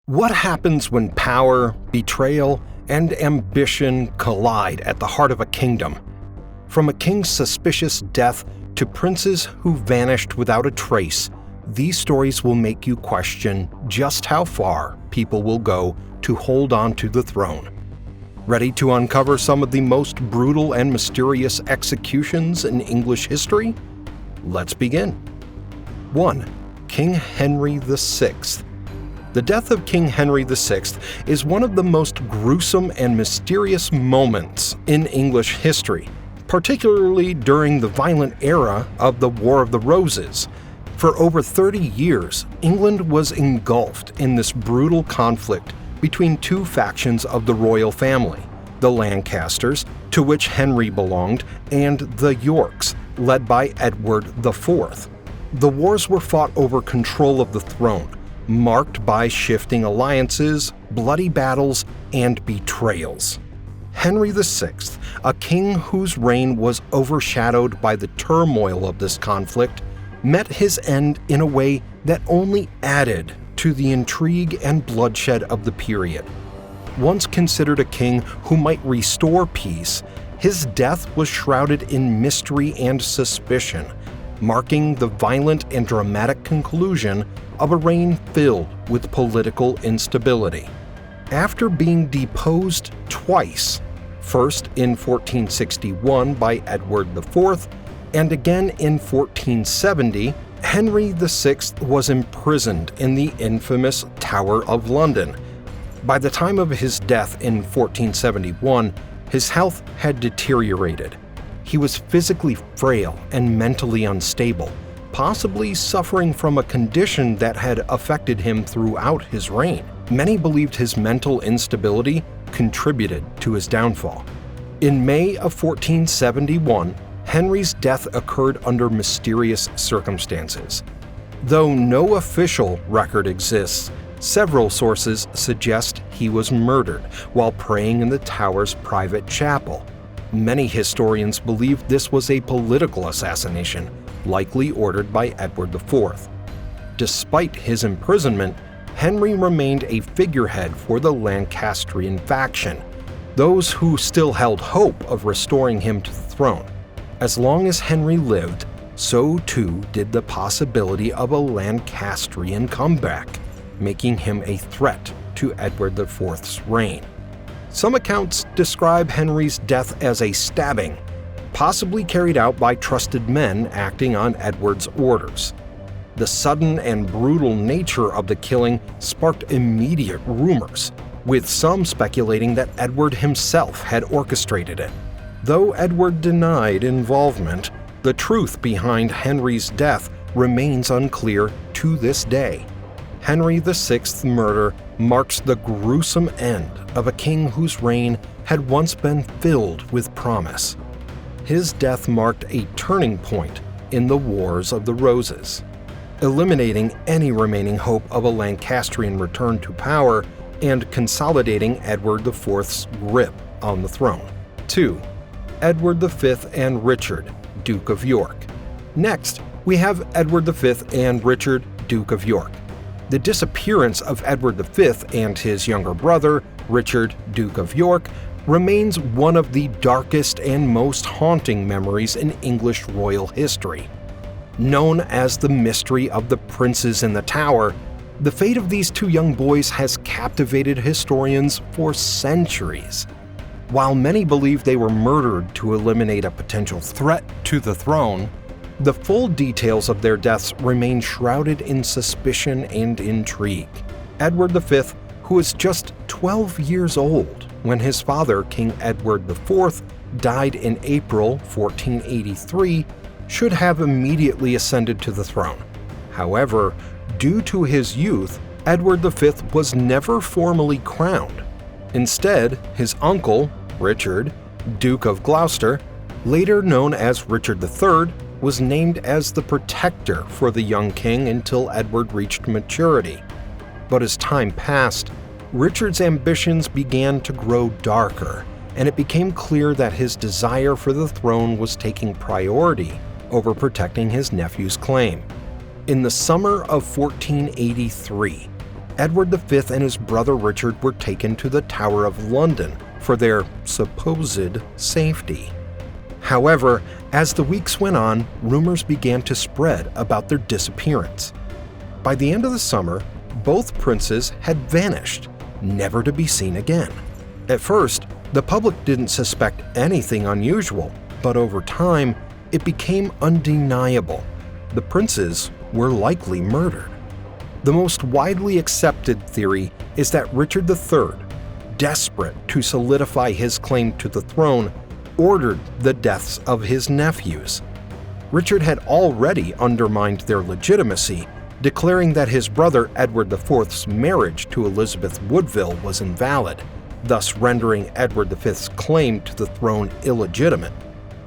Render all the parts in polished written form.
What happens when power, betrayal, and ambition collide at the heart of a kingdom? From a king's suspicious death to princes who vanished without a trace, these stories will make you question just how far people will go to hold on to the throne. Ready to uncover some of the most brutal and mysterious executions in English history? Let's begin. 1. King Henry VI. The death of King Henry VI is one of the most gruesome and mysterious moments in English history, particularly during the violent era of the War of the Roses. For over 30 years, England was engulfed in this brutal conflict between two factions of the royal family, the Lancasters, to which Henry belonged, and the Yorks, led by Edward IV. The wars were fought over control of the throne, marked by shifting alliances, bloody battles, and betrayals. Henry VI, a king whose reign was overshadowed by the turmoil of this conflict, met his end in a way that only added to the intrigue and bloodshed of the period. Once considered a king who might restore peace, his death was shrouded in mystery and suspicion, marking the violent and dramatic conclusion of a reign filled with political instability. After being deposed twice, first in 1461 by Edward IV and again in 1470, Henry VI was imprisoned in the infamous Tower of London. By the time of his death in 1471, his health had deteriorated. He was physically frail and mentally unstable, possibly suffering from a condition that had affected him throughout his reign. Many believed his mental instability contributed to his downfall. In May of 1471, Henry's death occurred under mysterious circumstances. Though no official record exists, several sources suggest he was murdered while praying in the tower's private chapel. Many historians believe this was a political assassination, likely ordered by Edward IV. Despite his imprisonment, Henry remained a figurehead for the Lancastrian faction, those who still held hope of restoring him to the throne. As long as Henry lived, so too did the possibility of a Lancastrian comeback, making him a threat to Edward IV's reign. Some accounts describe Henry's death as a stabbing, possibly carried out by trusted men acting on Edward's orders. The sudden and brutal nature of the killing sparked immediate rumors, with some speculating that Edward himself had orchestrated it. Though Edward denied involvement, the truth behind Henry's death remains unclear to this day. Henry VI's murder marks the gruesome end of a king whose reign had once been filled with promise. His death marked a turning point in the Wars of the Roses, eliminating any remaining hope of a Lancastrian return to power and consolidating Edward IV's grip on the throne. 2. Edward V and Richard, Duke of York. Next, we have Edward V and Richard, Duke of York. The disappearance of Edward V and his younger brother, Richard, Duke of York, remains one of the darkest and most haunting memories in English royal history. Known as the mystery of the princes in the Tower, the fate of these two young boys has captivated historians for centuries. While many believe they were murdered to eliminate a potential threat to the throne, the full details of their deaths remain shrouded in suspicion and intrigue. Edward V, who was just 12 years old when his father, King Edward IV, died in April 1483, should have immediately ascended to the throne. However, due to his youth, Edward V was never formally crowned. Instead, his uncle, Richard, Duke of Gloucester, later known as Richard III, was named as the protector for the young king until Edward reached maturity. But as time passed, Richard's ambitions began to grow darker, and it became clear that his desire for the throne was taking priority over protecting his nephew's claim. In the summer of 1483, Edward V and his brother Richard were taken to the Tower of London for their supposed safety. However, as the weeks went on, rumors began to spread about their disappearance. By the end of the summer, both princes had vanished, never to be seen again. At first, the public didn't suspect anything unusual, but over time, it became undeniable. The princes were likely murdered. The most widely accepted theory is that Richard III, desperate to solidify his claim to the throne, ordered the deaths of his nephews. Richard had already undermined their legitimacy, declaring that his brother Edward IV's marriage to Elizabeth Woodville was invalid, thus rendering Edward V's claim to the throne illegitimate.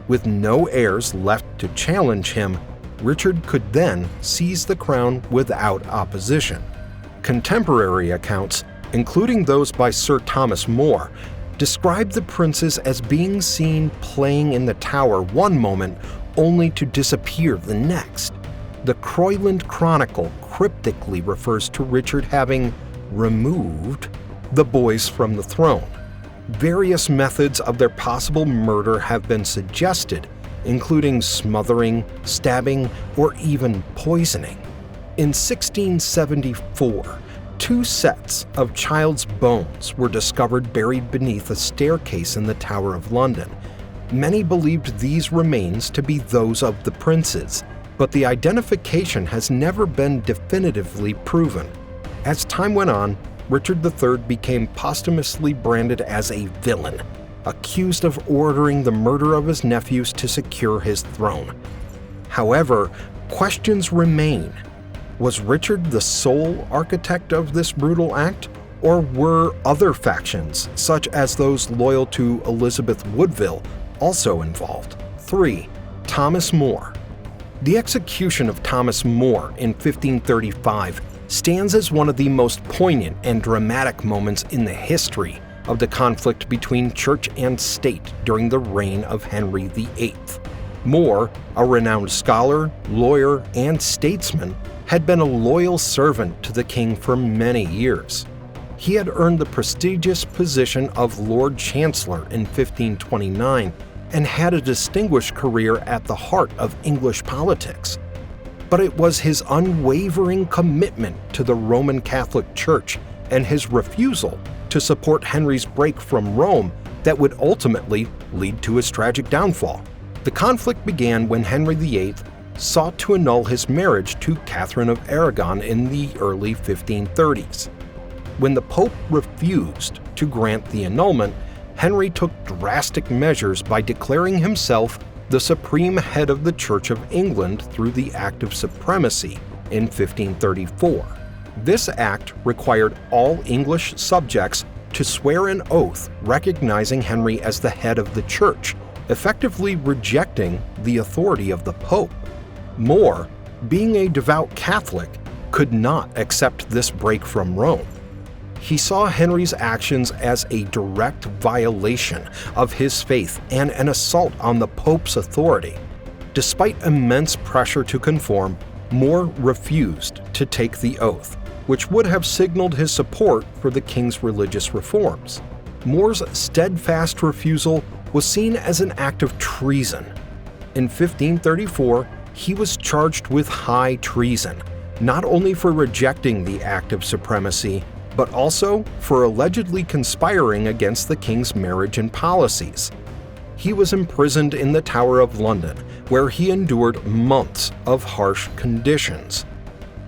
With no heirs left to challenge him, Richard could then seize the crown without opposition. Contemporary accounts, including those by Sir Thomas More, describe the princes as being seen playing in the tower one moment only to disappear the next. The Croyland Chronicle cryptically refers to Richard having removed the boys from the throne. Various methods of their possible murder have been suggested, including smothering, stabbing, or even poisoning. In 1674, 2 sets of child's bones were discovered buried beneath a staircase in the Tower of London. Many believed these remains to be those of the princes, but the identification has never been definitively proven. As time went on, Richard III became posthumously branded as a villain, accused of ordering the murder of his nephews to secure his throne. However, questions remain. Was Richard the sole architect of this brutal act, or were other factions, such as those loyal to Elizabeth Woodville, also involved? 3. Thomas More. The execution of Thomas More in 1535 stands as one of the most poignant and dramatic moments in the history of the conflict between church and state during the reign of Henry VIII. More, a renowned scholar, lawyer, and statesman, had been a loyal servant to the king for many years. He had earned the prestigious position of Lord Chancellor in 1529 and had a distinguished career at the heart of English politics. But it was his unwavering commitment to the Roman Catholic Church and his refusal to support Henry's break from Rome that would ultimately lead to his tragic downfall. The conflict began when Henry VIII sought to annul his marriage to Catherine of Aragon in the early 1530s. When the Pope refused to grant the annulment, Henry took drastic measures by declaring himself the supreme head of the Church of England through the Act of Supremacy in 1534. This act required all English subjects to swear an oath recognizing Henry as the head of the Church, effectively rejecting the authority of the Pope. More, being a devout Catholic, could not accept this break from Rome. He saw Henry's actions as a direct violation of his faith and an assault on the Pope's authority. Despite immense pressure to conform, More refused to take the oath, which would have signaled his support for the king's religious reforms. More's steadfast refusal was seen as an act of treason. In 1534, he was charged with high treason, not only for rejecting the Act of Supremacy, but also for allegedly conspiring against the king's marriage and policies. He was imprisoned in the Tower of London, where he endured months of harsh conditions.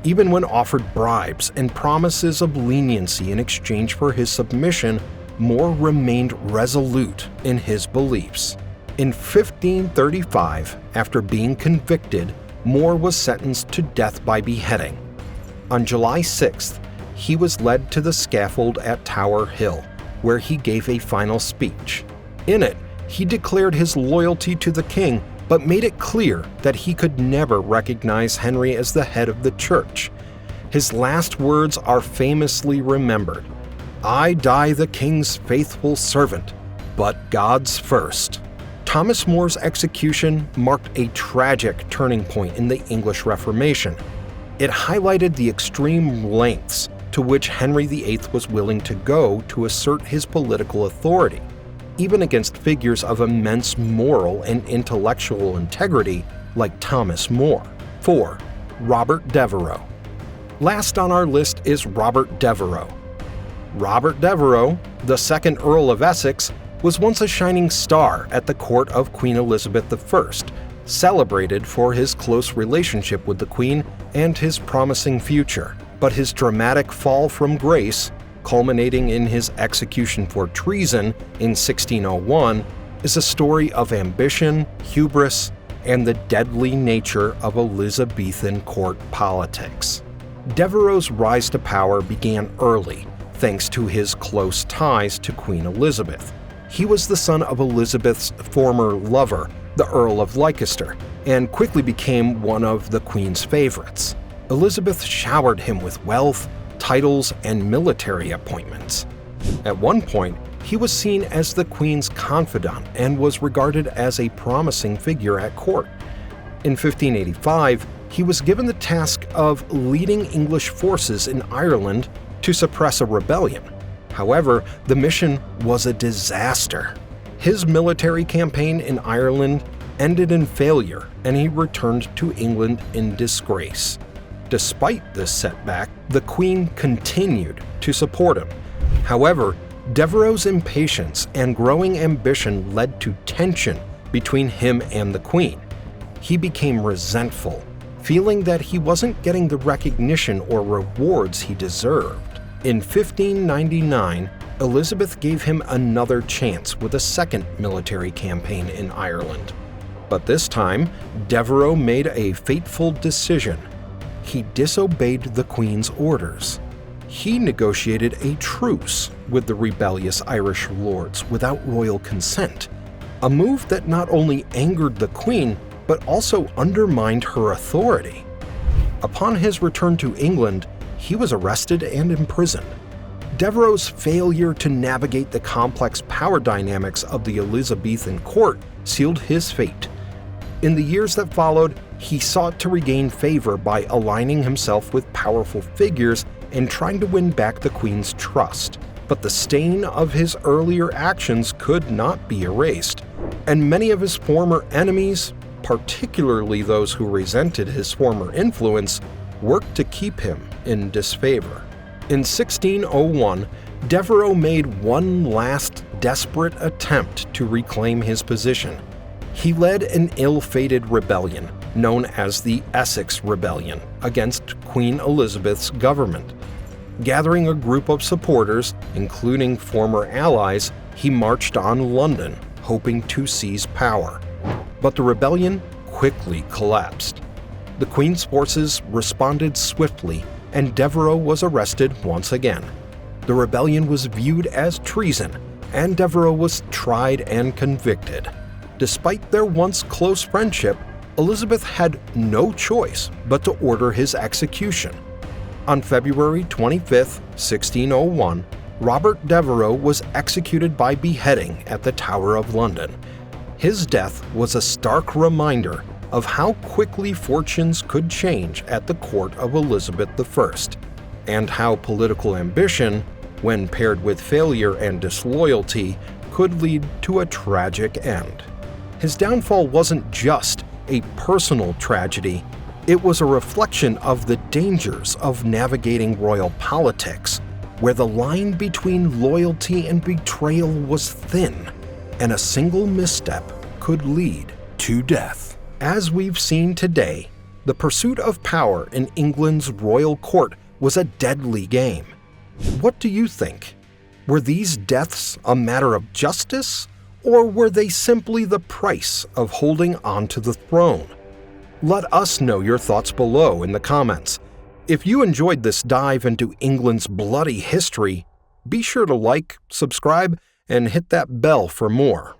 Even when offered bribes and promises of leniency in exchange for his submission, More remained resolute in his beliefs. In 1535, after being convicted, More was sentenced to death by beheading. On July 6th, he was led to the scaffold at Tower Hill, where he gave a final speech. In it, he declared his loyalty to the king, but made it clear that he could never recognize Henry as the head of the church. His last words are famously remembered: "I die the king's faithful servant, but God's first." Thomas More's execution marked a tragic turning point in the English Reformation. It highlighted the extreme lengths to which Henry VIII was willing to go to assert his political authority, even against figures of immense moral and intellectual integrity like Thomas More. 4. Robert Devereux. Last on our list is Robert Devereux. Robert Devereux, the second Earl of Essex, was once a shining star at the court of Queen Elizabeth I, celebrated for his close relationship with the Queen and his promising future. But his dramatic fall from grace, culminating in his execution for treason in 1601, is a story of ambition, hubris, and the deadly nature of Elizabethan court politics. Devereux's rise to power began early, thanks to his close ties to Queen Elizabeth. He was the son of Elizabeth's former lover, the Earl of Leicester, and quickly became one of the Queen's favorites. Elizabeth showered him with wealth, titles, and military appointments. At one point, he was seen as the Queen's confidant and was regarded as a promising figure at court. In 1585, he was given the task of leading English forces in Ireland to suppress a rebellion. However, the mission was a disaster. His military campaign in Ireland ended in failure, and he returned to England in disgrace. Despite this setback, the Queen continued to support him. However, Devereux's impatience and growing ambition led to tension between him and the Queen. He became resentful, feeling that he wasn't getting the recognition or rewards he deserved. In 1599, Elizabeth gave him another chance with a second military campaign in Ireland. But this time, Devereux made a fateful decision. He disobeyed the Queen's orders. He negotiated a truce with the rebellious Irish lords without royal consent, a move that not only angered the Queen, but also undermined her authority. Upon his return to England, he was arrested and imprisoned. Devereux's failure to navigate the complex power dynamics of the Elizabethan court sealed his fate. In the years that followed, he sought to regain favor by aligning himself with powerful figures and trying to win back the Queen's trust. But the stain of his earlier actions could not be erased, and many of his former enemies, particularly those who resented his former influence, worked to keep him in disfavor. In 1601, Devereux made one last desperate attempt to reclaim his position. He led an ill-fated rebellion, known as the Essex Rebellion, against Queen Elizabeth's government. Gathering a group of supporters, including former allies, he marched on London, hoping to seize power. But the rebellion quickly collapsed. The Queen's forces responded swiftly, and Devereux was arrested once again. The rebellion was viewed as treason, and Devereux was tried and convicted. Despite their once close friendship, Elizabeth had no choice but to order his execution. On February 25, 1601, Robert Devereux was executed by beheading at the Tower of London. His death was a stark reminder of how quickly fortunes could change at the court of Elizabeth I, and how political ambition, when paired with failure and disloyalty, could lead to a tragic end. His downfall wasn't just a personal tragedy, it was a reflection of the dangers of navigating royal politics, where the line between loyalty and betrayal was thin, and a single misstep could lead to death. As we've seen today, the pursuit of power in England's royal court was a deadly game. What do you think? Were these deaths a matter of justice, or were they simply the price of holding on to the throne? Let us know your thoughts below in the comments. If you enjoyed this dive into England's bloody history, be sure to like, subscribe, and hit that bell for more.